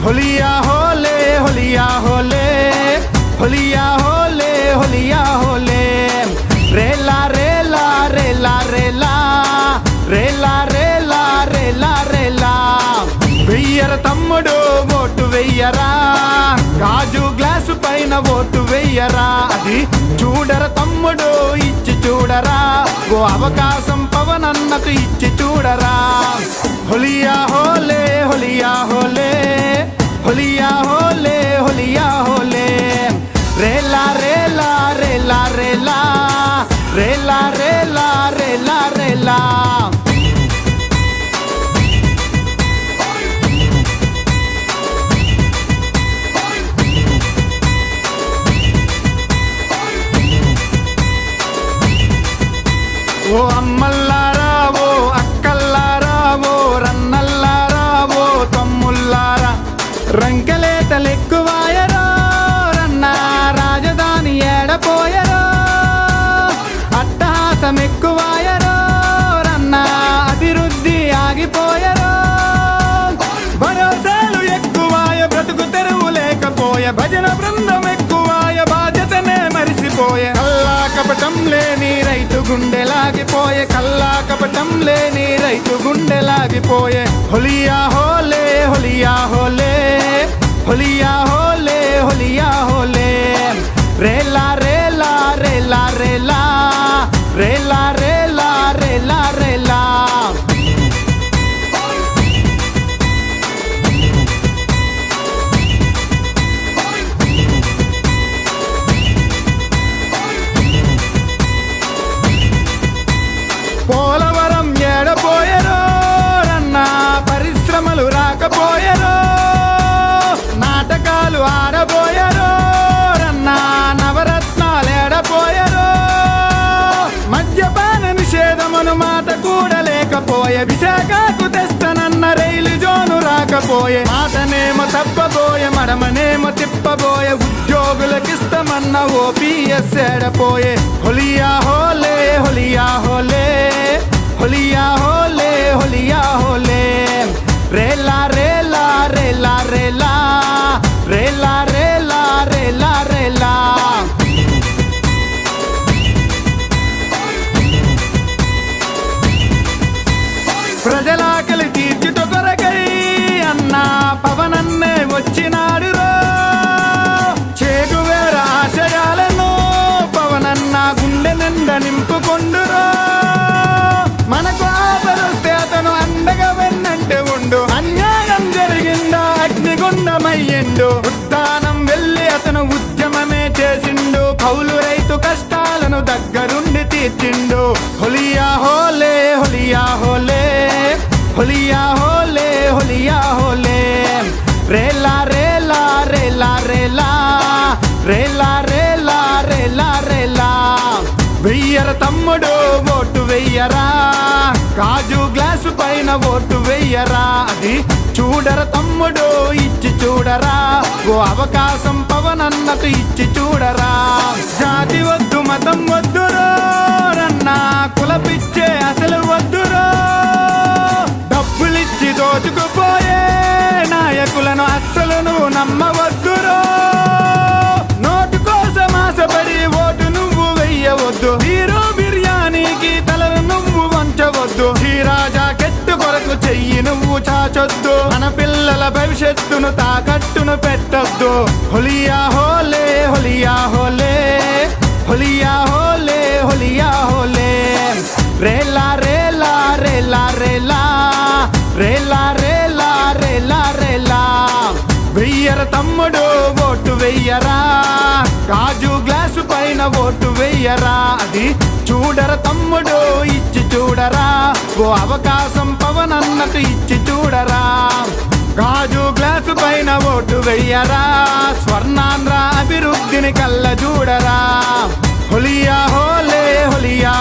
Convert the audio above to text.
హోలియా హోలే హోలియా హోలే హోలియా హోలే హోలియా హోలే రేలా రేలా రేలా రేలా రేలా రేలా రేలా రేలా వెయ్యర తమ్ముడు ఓటు వెయ్యరా గాజు గ్లాసు పైన ఓటు వెయ్యరా అది చూడర తమ్ముడు ఇచ్చి చూడరా ఓ అవకాశం పవన్ అన్నకు ఇచ్చి చూడరా హోలియా హోలే హోలియా హోలే హోలియా హోలే హోలియా హోలే రేలా రేలా రేలా రేలా రేలా రేలా రేలా రేలా ఓ అమ్మల్లారా ఓ అక్కల్లారా ఓ రన్నల్లారా ఓ తమ్ముల్లారా రంకెలేతలెక్కువాయరో రన్న రాజధాని ఏడపోయరో అట్టహాసం ఎక్కువాయరో రన్న అభివృద్ధి ఆగిపోయరో భరోసాలు ఎక్కువాయ బ్రతుకు తెరువు లేకపోయ భజన బృందం ఎక్కువాయ బాధ్యతనే మరిసిపోయే కల్లా కపటం లేని రైతు గుండెలాగిపోయే కల్లా కపటం లేని రైతు గుండెలాగిపోయే హోలియా హోలే హోలియా హోలే హోలియా హోలే హోలియా హోలే రేలా రేలా రేలా రేలా రేలా రేలా రేలా రేలా పోలవరం ఏడపోయరో రన్న పరిశ్రమలు రాకపోయరో నాటకాలు ఆడబోయరో రన్న నవరత్నాలు ఏడపోయరో మద్యపాన నిషేధమును మాట కూడా లేకపోయే విశాఖకు తెస్తనన్న రైలు జోను రాకపోయే మాటనేమో తప్పబోయే మడమనేమో తిప్పబోయే ఉద్యోగులకిస్తమన్న ఓపీఎస్ ఏడపోయే హోలియా హోలే హోలియా హోలే హోలియా హోలే హోలియా హోలే రేలా రేలా రేలా రేలా రేలా రేలా రేలా రేలా ప్రజలాకలి తీర్చుట కొరకై అన్న పవనన్నే వచ్చినాడు చేగువేర ఆశయాలను పవనన్న గుండె నిండా నింపుకొండురో మనకు ఆపదొస్తే అతను అండగా వెన్నంటే ఉండు అన్యాయం జరిగిందా అగ్నిగుండమయ్యిండు ఉద్దానం వెళ్ళి అతను ఉద్యమమే చేసిండు కౌలు రైతు కష్టాలను దగ్గరుండి తీర్చిండు హోలియా హోలే హోలియా హోలే హోలియా హోలే హోలియా హోలే రేలా రేలా రేలా రేలా రేలా రేలా రేలా రేలా వెయ్యర తమ్ముడు ఓటు వెయ్యరా గాజు గ్లాసు పైన ఓటు వెయ్యరా అది చూడర తమ్ముడు ఇచ్చి చూడరా ఓ అవకాశం పవన్ అన్నకు ఇచ్చి చూడరా జాతి వద్దు మతం వద్దురో రన్న కులపిచ్చే అసలు వద్దురో డబ్బులిచ్చి దోచుకుపోయే నాయకులను అస్సలు నువ్వు నమ్మవద్దురో నోటు కోసం ఆశపడి ఓటు నువ్వు వెయ్యవద్దు హీరో బిర్యానీకి తలను నువ్వు వంచవద్దు హీరా జాకెట్టు కొరకు చెయ్యి నువ్వు చాచొద్దు మన పిల్లల భవిష్యత్తును తాకట్టును పెట్టొద్దు హోలియా హోలే హోలియా హోలే హోలియా హోలే హోలియా హోలే రేలా రేలా రేలా రేలా రేలా రేలా రేలా రేలా వెయ్యర తమ్ముడు ఓటు వెయ్యరా గాజు గ్లాసు పైన ఓటు వెయ్యరా అది చూడర తమ్ముడు ఇచ్చి చూడరా ఓ అవకాశం పవన్ అన్నకు ఇచ్చి చూడరా గాజు గ్లాసు పైన ఓటు వెయ్యరా స్వర్ణాంధ్ర అభివృద్ధిని కళ్ళ చూడరా హోలియా హోలే హోలియా